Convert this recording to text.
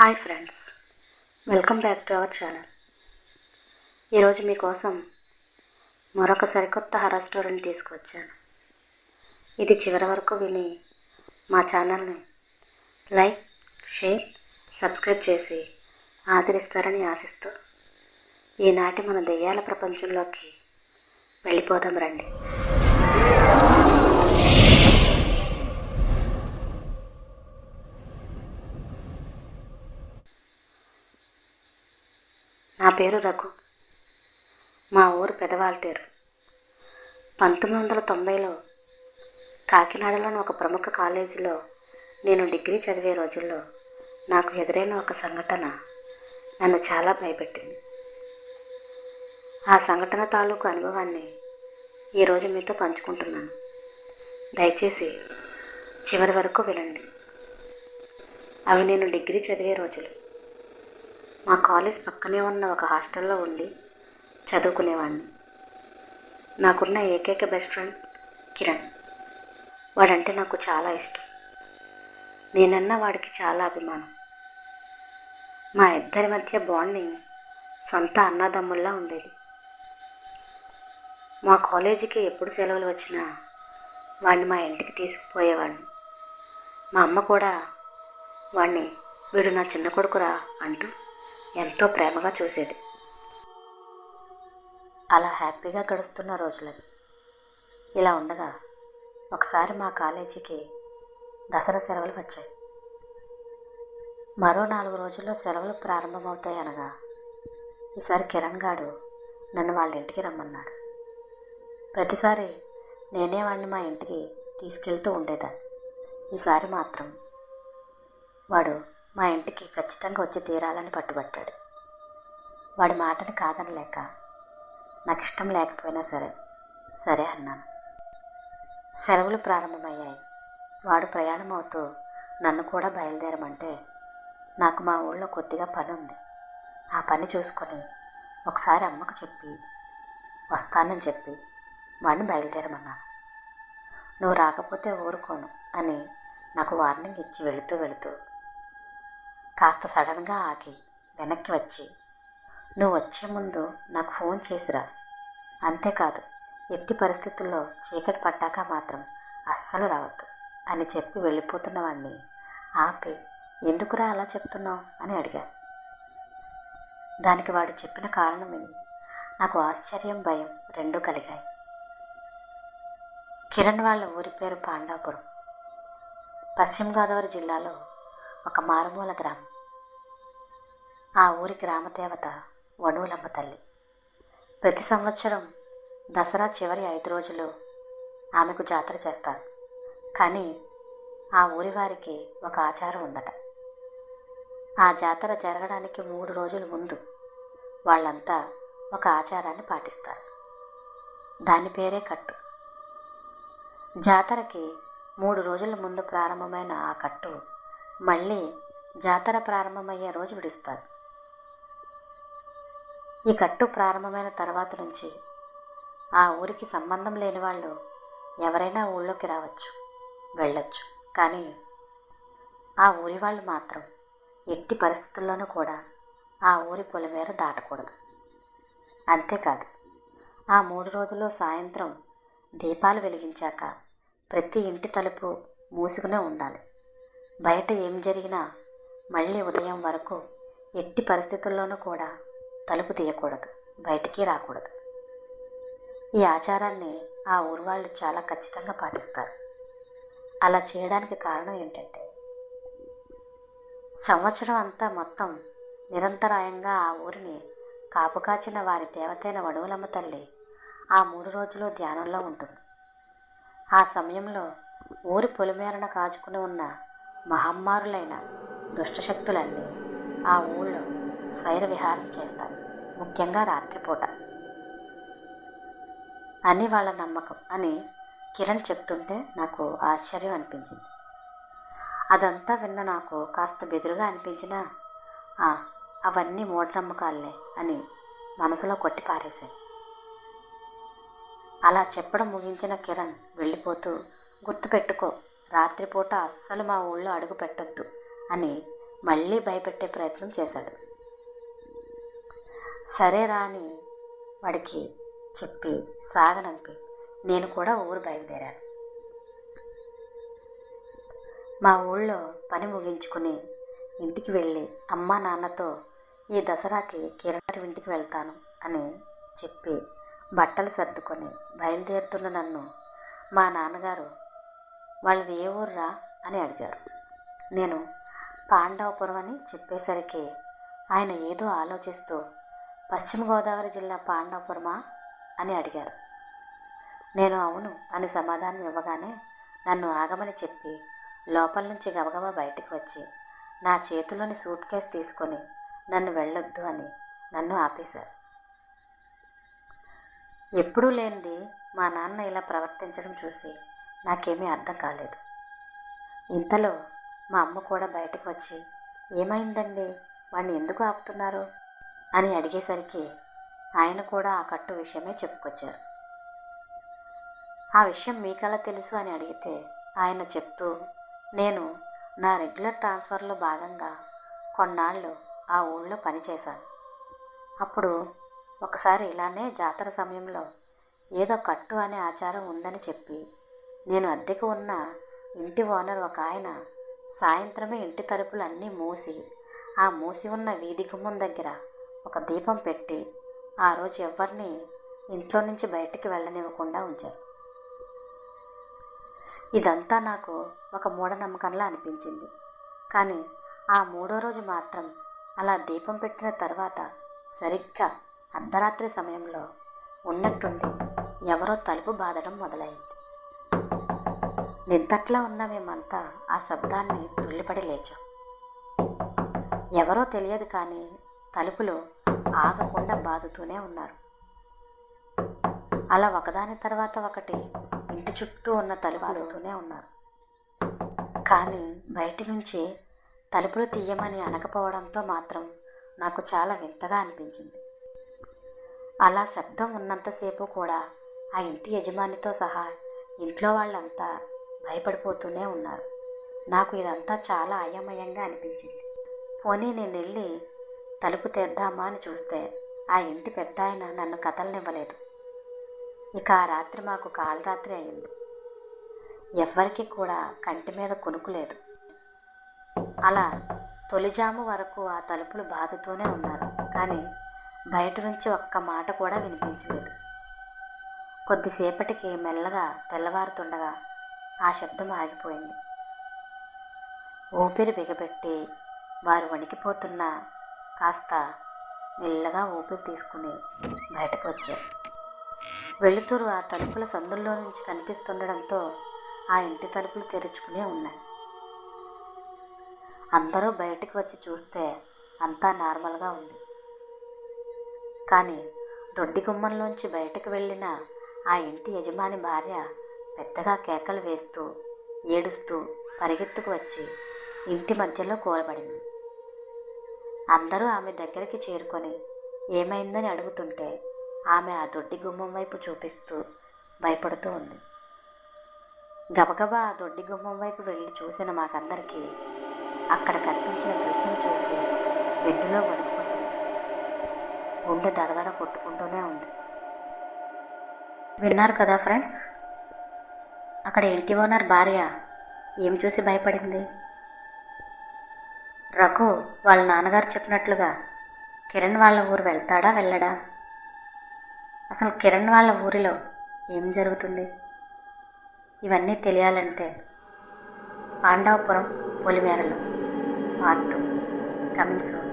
Hi friends, welcome back to our channel. ఈరోజు మీకోసం మరొక సరికొత్త హర్రర్ స్టోరీని తీసుకువచ్చాను. ఇది చివరి వరకు విని మా ఛానల్ని లైక్, షేర్, సబ్స్క్రైబ్ చేసి ఆదరిస్తారని ఆశిస్తూ ఈనాటి మన దెయ్యాల ప్రపంచంలోకి వెళ్ళిపోదాం రండి. నా పేరు రఘు. మా ఊరు పెదవాల్టేరు. 1990లో కాకినాడలోని ఒక ప్రముఖ కాలేజీలో నేను డిగ్రీ చదివే రోజుల్లో నాకు ఎదురైన ఒక సంఘటన నన్ను చాలా భయపెట్టింది. ఆ సంఘటన తాలూకు అనుభవాన్ని ఈరోజు మీతో పంచుకుంటున్నాను. దయచేసి చివరి వరకు వినండి. అవి నేను డిగ్రీ చదివే రోజులు. మా కాలేజ్ పక్కనే ఉన్న ఒక హాస్టల్లో ఉండి చదువుకునేవాడిని. నాకున్న ఏకైక బెస్ట్ ఫ్రెండ్ కిరణ్. వాడంటే నాకు చాలా ఇష్టం. నేనన్నా వాడికి చాలా అభిమానం. మా ఇద్దరి మధ్య బాండింగ్ సొంత అన్నదమ్ముల్లా ఉండేది. మా కాలేజీకి ఎప్పుడు సెలవులు వచ్చినా వాడిని మా ఇంటికి తీసుకుపోయేవాడిని. మా అమ్మ కూడా వాడిని వీడు నా చిన్న కొడుకురా అంటూ ఎంతో ప్రేమగా చూసేది. అలా హ్యాపీగా గడుస్తున్న రోజులవి. ఇలా ఉండగా ఒకసారి మా కాలేజీకి దసరా సెలవులు వచ్చాయి. మరో 4 రోజుల్లో సెలవులు ప్రారంభమవుతాయి అనగా ఈసారి కిరణ్ గాడు నన్ను వాళ్ళ ఇంటికి రమ్మన్నాడు. ప్రతిసారి నేనే వాడిని మా ఇంటికి తీసుకెళ్తూ ఉండేదాన్ని. ఈసారి మాత్రం వాడు మా ఇంటికి ఖచ్చితంగా వచ్చి తీరాలని పట్టుబట్టాడు. వాడి మాటని కాదనలేక నాకు ఇష్టం లేకపోయినా సరే అన్నాను. సెలవులు ప్రారంభమయ్యాయి. వాడు ప్రయాణం అవుతూ నన్ను కూడా బయలుదేరమంటే నాకు మా ఊళ్ళో కొద్దిగా పని ఉంది. ఆ పని చూసుకొని ఒకసారి అమ్మకు చెప్పి వస్తానని చెప్పి వాడిని బయలుదేరమన్నాను. నువ్వు రాకపోతే ఊరుకోను అని నాకు వార్నింగ్ ఇచ్చి వెళుతూ కాస్త సడన్గా ఆగి వెనక్కి వచ్చి, నువ్వు వచ్చే ముందు నాకు ఫోన్ చేసిరా, అంతేకాదు ఎట్టి పరిస్థితుల్లో చీకటి పట్టాక మాత్రం అస్సలు రావద్దు అని చెప్పి వెళ్ళిపోతున్న వాడిని ఆపి, ఎందుకురా అలా చెప్తున్నావు అని అడిగాను. దానికి వాడు చెప్పిన కారణం విని నాకు ఆశ్చర్యం, భయం రెండూ కలిగాయి. కిరణ్ వాళ్ళ ఊరి పేరు పాండాపురం. పశ్చిమ గోదావరి జిల్లాలో ఒక మారుమూల గ్రామం. ఆ ఊరి గ్రామదేవత వణువులమ్మ తల్లి. ప్రతి సంవత్సరం దసరా చివరి 5 రోజులు ఆమెకు జాతర చేస్తారు. కానీ ఆ ఊరి వారికి ఒక ఆచారం ఉందట. ఆ జాతర జరగడానికి 3 రోజుల ముందు వాళ్ళంతా ఒక ఆచారాన్ని పాటిస్తారు. దాని పేరే కట్టు. జాతరకి 3 రోజుల ముందు ప్రారంభమైన ఆ కట్టు మళ్ళీ జాతర ప్రారంభమయ్యే రోజు విడుస్తారు. ఈ కట్టు ప్రారంభమైన తర్వాత నుంచి ఆ ఊరికి సంబంధం లేని వాళ్ళు ఎవరైనా ఊళ్ళోకి రావచ్చు, వెళ్ళొచ్చు. కానీ ఆ ఊరి వాళ్ళు మాత్రం ఎట్టి పరిస్థితుల్లోనూ కూడా ఆ ఊరి పొలిమేర దాటకూడదు. అంతేకాదు, ఆ 3 రోజులు సాయంత్రం దీపాలు వెలిగించాక ప్రతి ఇంటి తలుపు మూసుకునే ఉండాలి. బయట ఏం జరిగినా మళ్ళీ ఉదయం వరకు ఎట్టి పరిస్థితుల్లోనూ కూడా తలుపు తీయకూడదు, బయటికి రాకూడదు. ఈ ఆచారాన్ని ఆ ఊరు వాళ్ళు చాలా ఖచ్చితంగా పాటిస్తారు. అలా చేయడానికి కారణం ఏంటంటే, సంవత్సరం అంతా మొత్తం నిరంతరాయంగా ఆ ఊరిని కాపుకాచిన వారి దేవతైన వణువులమ్మ తల్లి ఆ 3 రోజులు ధ్యానంలో ఉంటుంది. ఆ సమయంలో ఊరి పొలిమేరన కాచుకుని ఉన్న మహమ్మారులైన దుష్టశక్తులన్నీ ఆ ఊళ్ళో స్వైర విహారం చేస్తారు, ముఖ్యంగా రాత్రిపూట అని వాళ్ళ నమ్మకం అని కిరణ్ చెప్తుంటే నాకు ఆశ్చర్యం అనిపించింది. అదంతా విన్న నాకు కాస్త బెదురుగా అనిపించినా అవన్నీ మూఢనమ్మకాలే అని మనసులో కొట్టి పారేశాను. అలా చెప్పడం ముగించిన కిరణ్ వెళ్ళిపోతూ, గుర్తుపెట్టుకో, రాత్రిపూట అస్సలు మా ఊళ్ళో అడుగు పెట్టొద్దు అని మళ్ళీ భయపెట్టే ప్రయత్నం చేశాడు. సరేరా అని వాడికి చెప్పి సాగనంపి నేను కూడా ఊరు బయలుదేరాను. మా ఊళ్ళో పని ముగించుకుని ఇంటికి వెళ్ళి అమ్మా నాన్నతో ఈ దసరాకి కిరణ్ ఇంటికి వెళ్తాను అని చెప్పి బట్టలు సర్దుకొని బయలుదేరుతున్న నన్ను మా నాన్నగారు వాళ్ళది ఏ ఊర్రా అని అడిగారు. నేను పాండవపురం అని చెప్పేసరికి ఆయన ఏదో ఆలోచిస్తూ పశ్చిమ గోదావరి జిల్లా పాండవపురమా అని అడిగారు. నేను అవును అని సమాధానం ఇవ్వగానే నన్ను ఆగమని చెప్పి లోపల నుంచి గబగబా బయటికి వచ్చి నా చేతిలోని సూట్ కేసు తీసుకొని నన్ను వెళ్ళొద్దు అని నన్ను ఆపేశారు. ఎప్పుడూ లేనిది మా నాన్న ఇలా ప్రవర్తించడం చూసి నాకేమీ అర్థం కాలేదు. ఇంతలో మా అమ్మ కూడా బయటకు వచ్చి ఏమైందండి, వాడిని ఎందుకు ఆపుతున్నారు అని అడిగేసరికి ఆయన కూడా ఆ కట్టు విషయమే చెప్పుకొచ్చారు. ఆ విషయం మీకలా తెలుసు అని అడిగితే ఆయన చెప్తూ నేను నా రెగ్యులర్ ట్రాన్స్ఫర్లో భాగంగా కొన్నాళ్ళు ఆ ఊళ్ళో పనిచేశాను. అప్పుడు ఒకసారి ఇలానే జాతర సమయంలో ఏదో కట్టు అనే ఆచారం ఉందని చెప్పి నేను అద్దెకు ఉన్న ఇంటి ఓనర్ ఒక ఆయన సాయంత్రమే ఇంటి తలుపులు అన్నీ మూసి ఆ మూసి ఉన్న వీధి గుమ్మం దగ్గర ఒక దీపం పెట్టి ఆ రోజు ఎవరిని ఇంట్లో నుంచి బయటికి వెళ్ళనివ్వకుండా ఉంచారు. ఇదంతా నాకు ఒక మూఢనమ్మకంలా అనిపించింది. కానీ ఆ 3వ రోజు మాత్రం అలా దీపం పెట్టిన తర్వాత సరిగ్గా అర్ధరాత్రి సమయంలో ఉన్నట్టుండి ఎవరో తలుపు బాదడం మొదలైంది. నిద్దట్లా ఉన్న మేమంతా ఆ శబ్దాన్ని తుల్లిపడి లేచాం. ఎవరో తెలియదు కానీ తలుపులు ఆగకుండా బాదుతూనే ఉన్నారు. అలా ఒకదాని తర్వాత ఒకటి ఇంటి చుట్టూ ఉన్న తలుపు బాదుతూనే ఉన్నారు. కానీ బయటి నుంచి తలుపులు తీయమని అనకపోవడంతో మాత్రం నాకు చాలా వింతగా అనిపించింది. అలా శబ్దం ఉన్నంతసేపు కూడా ఆ ఇంటి యజమానితో సహా ఇంట్లో వాళ్ళంతా భయపడిపోతూనే ఉన్నారు. నాకు ఇదంతా చాలా అయోమయంగా అనిపించింది. పోనీ నేను వెళ్ళి తలుపు తెద్దామా అని చూస్తే ఆ ఇంటి పెద్ద ఆయన నన్ను కదలనివ్వలేదు. ఇక ఆ రాత్రి మాకు కాళరాత్రి అయింది. ఎవ్వరికి కూడా కంటి మీద కొనుక్కు లేదు. అలా తొలిజాము వరకు ఆ తలుపులు బాదుతూనే ఉన్నారు. కానీ బయట నుంచి ఒక్క మాట కూడా వినిపించలేదు. కొద్దిసేపటికి మెల్లగా తెల్లవారుతుండగా ఆ శబ్దం ఆగిపోయింది. ఊపిరి బిగబెట్టి వారు వణికిపోతున్నా కాస్త మెల్లగా ఊపిరి తీసుకుని బయటకు వచ్చారు. వెలుతురు ఆ తలుపుల సందుల్లో నుంచి కనిపిస్తుండడంతో ఆ ఇంటి తలుపులు తెరుచుకునే ఉన్నాయి. అందరూ బయటికి వచ్చి చూస్తే అంతా నార్మల్గా ఉంది. కానీ దొడ్డి గుమ్మంలోంచి బయటకు వెళ్ళిన ఆ ఇంటి యజమాని భార్య పెద్దగా కేకలు వేస్తూ ఏడుస్తూ పరిగెత్తుకు వచ్చి ఇంటి మధ్యలో కూలబడింది. అందరూ ఆమె దగ్గరికి చేరుకొని ఏమైందని అడుగుతుంటే ఆమె ఆ దొడ్డి గుమ్మం వైపు చూపిస్తూ భయపడుతూ ఉంది. గబగబా ఆ దొడ్డి గుమ్మం వైపు వెళ్ళి చూసిన మాకందరికీ అక్కడ కనిపించిన దృశ్యం చూసి వెన్నులో వణుకుతుంది. గుండె దడదడ కొట్టుకుంటూనే ఉంది. విన్నారు కదా ఫ్రెండ్స్, అక్కడ ఇంటి ఓనర్ భార్య ఏం చూసి భయపడింది? రఘు వాళ్ళ నాన్నగారు చెప్పినట్లుగా కిరణ్ వాళ్ళ ఊరు వెళ్తాడా వెళ్ళడా? అసలు కిరణ్ వాళ్ళ ఊరిలో ఏం జరుగుతుంది? ఇవన్నీ తెలియాలంటే పాండవపురం పొలిమేరలు పార్ట్ 2 కమింగ్ సూన్.